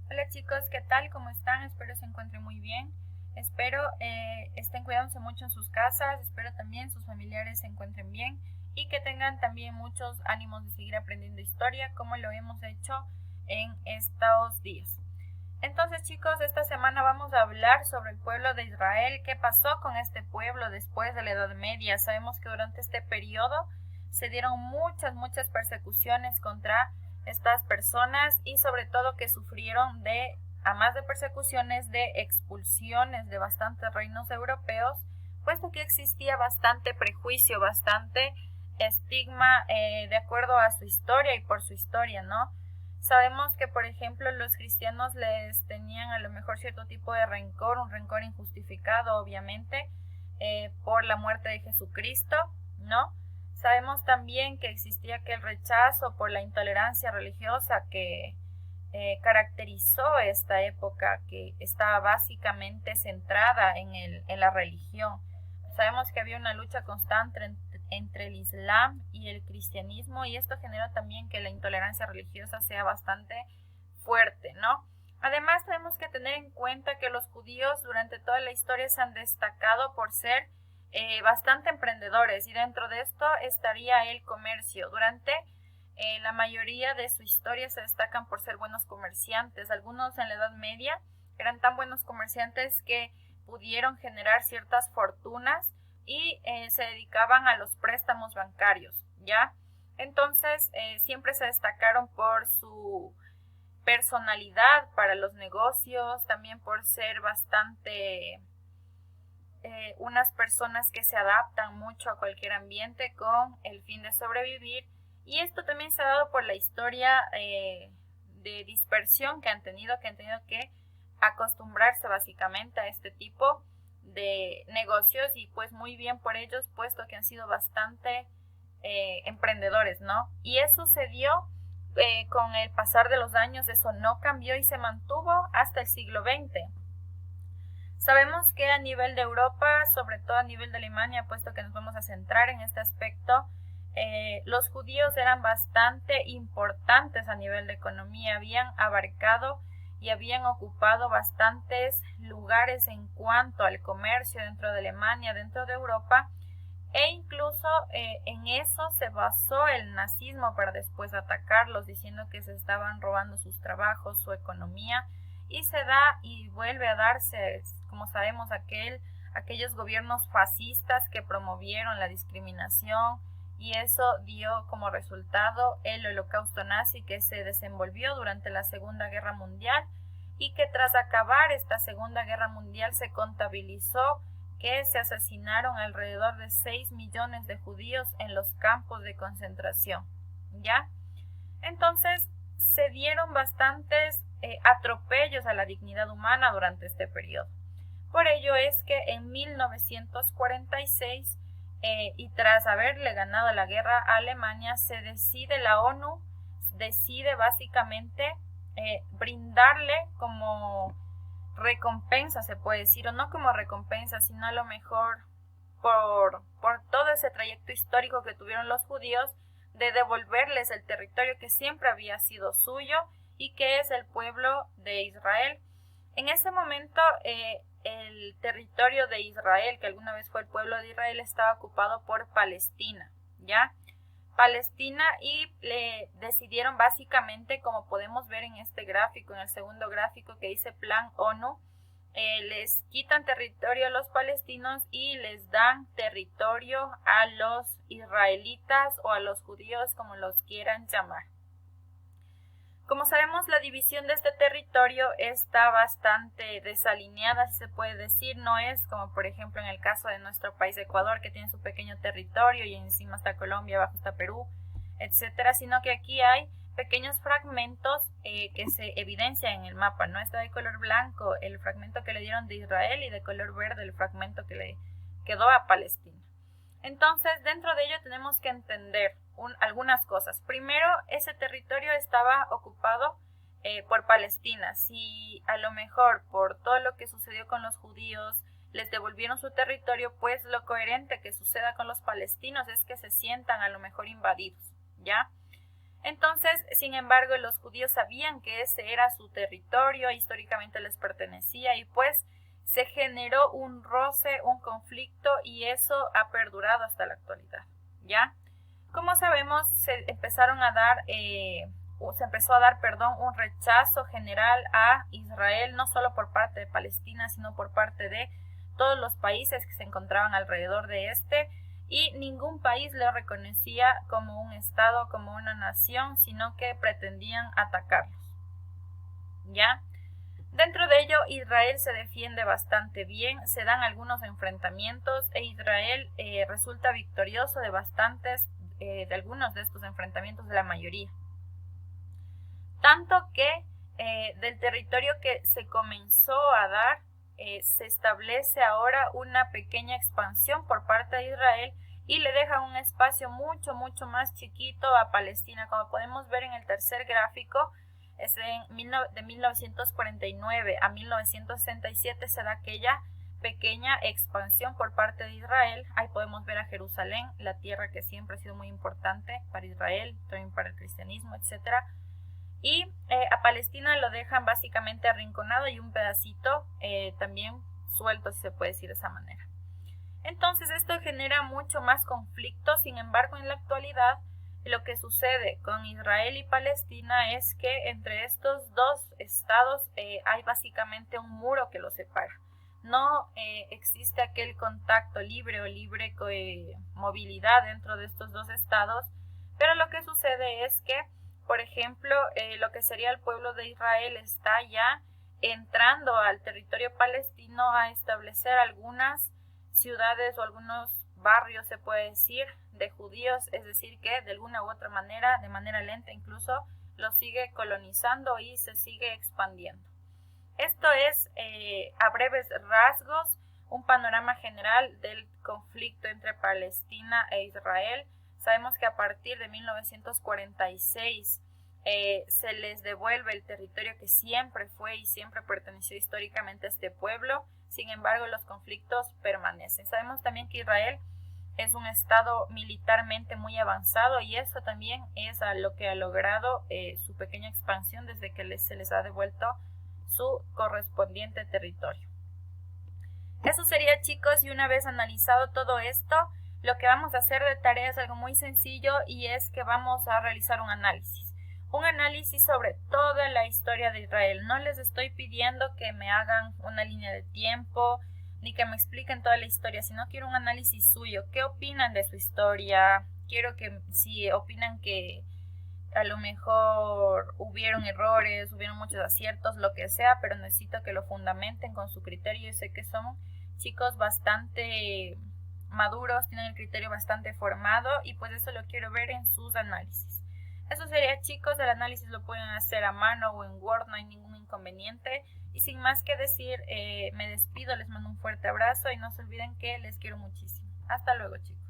Hola chicos, ¿qué tal? ¿Cómo están? Espero se encuentren muy bien. Espero estén cuidándose mucho en sus casas, espero también sus familiares se encuentren bien y que tengan también muchos ánimos de seguir aprendiendo historia como lo hemos hecho en estos días. Entonces chicos, esta semana vamos a hablar sobre el pueblo de Israel, qué pasó con este pueblo después de la Edad Media. Sabemos que durante este periodo se dieron muchas persecuciones contra estas personas y sobre todo que sufrieron a más de persecuciones, de expulsiones de bastantes reinos europeos, puesto que existía bastante prejuicio, bastante estigma de acuerdo a su historia y por su historia, ¿no? Sabemos que, por ejemplo, los cristianos les tenían a lo mejor cierto tipo de rencor, un rencor injustificado, obviamente, por la muerte de Jesucristo, ¿no? Sabemos también que existía aquel rechazo por la intolerancia religiosa que caracterizó esta época, que estaba básicamente centrada en la religión. Sabemos que había una lucha constante entre el Islam y el cristianismo y esto generó también que la intolerancia religiosa sea bastante fuerte, ¿no? Además tenemos que tener en cuenta que los judíos durante toda la historia se han destacado por ser bastante emprendedores y dentro de esto estaría el comercio. Durante la mayoría de su historia se destacan por ser buenos comerciantes. Algunos en la Edad Media eran tan buenos comerciantes que pudieron generar ciertas fortunas y se dedicaban a los préstamos bancarios, ¿ya? Entonces siempre se destacaron por su personalidad para los negocios, también por ser bastante unas personas que se adaptan mucho a cualquier ambiente con el fin de sobrevivir. Y esto también se ha dado por la historia de dispersión que han tenido que acostumbrarse básicamente a este tipo de negocios y pues muy bien por ellos, puesto que han sido bastante emprendedores, ¿no? Y eso se dio con el pasar de los años, eso no cambió y se mantuvo hasta el siglo XX. Sabemos que a nivel de Europa, sobre todo a nivel de Alemania, puesto que nos vamos a centrar en este aspecto, los judíos eran bastante importantes a nivel de economía, habían abarcado y habían ocupado bastantes lugares en cuanto al comercio dentro de Alemania, dentro de Europa, e incluso en eso se basó el nazismo para después atacarlos, diciendo que se estaban robando sus trabajos, su economía, y se da y vuelve a darse, como sabemos, aquellos gobiernos fascistas que promovieron la discriminación y eso dio como resultado el holocausto nazi que se desenvolvió durante la Segunda Guerra Mundial y que tras acabar esta Segunda Guerra Mundial se contabilizó que se asesinaron alrededor de 6 millones de judíos en los campos de concentración, ¿ya? Entonces se dieron bastantes atropellos a la dignidad humana durante este periodo. Por ello es que en 1946 y tras haberle ganado la guerra a Alemania, la ONU decide básicamente brindarle como recompensa, se puede decir, o no como recompensa, sino a lo mejor por todo ese trayecto histórico que tuvieron los judíos, de devolverles el territorio que siempre había sido suyo y que es el pueblo de Israel. En ese momento el territorio de Israel, que alguna vez fue el pueblo de Israel, estaba ocupado por Palestina, ¿ya? Palestina y le decidieron básicamente, como podemos ver en este gráfico, en el segundo gráfico que dice Plan ONU, les quitan territorio a los palestinos y les dan territorio a los israelitas o a los judíos, como los quieran llamar. Como sabemos, la división de este territorio está bastante desalineada, si se puede decir, no es como por ejemplo en el caso de nuestro país Ecuador, que tiene su pequeño territorio y encima está Colombia, abajo está Perú, etcétera, sino que aquí hay pequeños fragmentos que se evidencian en el mapa, ¿no? Está de color blanco el fragmento que le dieron de Israel y de color verde el fragmento que le quedó a Palestina. Entonces, dentro de ello tenemos que entender algunas cosas. Primero, ese territorio estaba ocupado por Palestina. Si a lo mejor por todo lo que sucedió con los judíos les devolvieron su territorio, pues lo coherente que suceda con los palestinos es que se sientan a lo mejor invadidos, ¿ya? Entonces, sin embargo, los judíos sabían que ese era su territorio, históricamente les pertenecía y pues se generó un roce, un conflicto y eso ha perdurado hasta la actualidad, ¿ya? Como sabemos, se empezó a dar, un rechazo general a Israel, no solo por parte de Palestina, sino por parte de todos los países que se encontraban alrededor de este, y ningún país lo reconocía como un estado, como una nación, sino que pretendían atacarlos, ¿ya? Dentro de ello, Israel se defiende bastante bien, se dan algunos enfrentamientos e Israel resulta victorioso de algunos de estos enfrentamientos, de la mayoría. Tanto que del territorio que se comenzó a dar, se establece ahora una pequeña expansión por parte de Israel y le deja un espacio mucho más chiquito a Palestina. Como podemos ver en el tercer gráfico, de 1949 a 1967 se da aquella pequeña expansión por parte de Israel. Ahí podemos ver a Jerusalén, la tierra que siempre ha sido muy importante para Israel, también para el cristianismo, etcétera. Y a Palestina lo dejan básicamente arrinconado y un pedacito también suelto, si se puede decir de esa manera. Entonces esto genera mucho más conflicto. Sin embargo, en la actualidad lo que sucede con Israel y Palestina es que entre estos dos estados hay básicamente un muro que los separa. No existe aquel contacto libre o libre movilidad dentro de estos dos estados, pero lo que sucede es que, por ejemplo, lo que sería el pueblo de Israel está ya entrando al territorio palestino a establecer algunas ciudades o algunos barrios, se puede decir, de judíos, es decir que de alguna u otra manera, de manera lenta incluso, lo sigue colonizando y se sigue expandiendo. Esto es, a breves rasgos, un panorama general del conflicto entre Palestina e Israel. Sabemos que a partir de 1946 se les devuelve el territorio que siempre fue y siempre perteneció históricamente a este pueblo. Sin embargo, los conflictos permanecen. Sabemos también que Israel es un estado militarmente muy avanzado y eso también es a lo que ha logrado su pequeña expansión desde que se les ha devuelto su correspondiente territorio. Eso sería, chicos, y una vez analizado todo esto, lo que vamos a hacer de tarea es algo muy sencillo y es que vamos a realizar un análisis. Un análisis sobre toda la historia de Israel. No les estoy pidiendo que me hagan una línea de tiempo ni que me expliquen toda la historia, sino quiero un análisis suyo. ¿Qué opinan de su historia? Quiero que, si opinan que a lo mejor hubieron errores, hubieron muchos aciertos, lo que sea, pero necesito que lo fundamenten con su criterio. Yo sé que son chicos bastante maduros, tienen el criterio bastante formado y pues eso lo quiero ver en sus análisis. Eso sería, chicos, el análisis lo pueden hacer a mano o en Word, no hay ningún inconveniente. Y sin más que decir, me despido, les mando un fuerte abrazo y no se olviden que les quiero muchísimo. Hasta luego, chicos.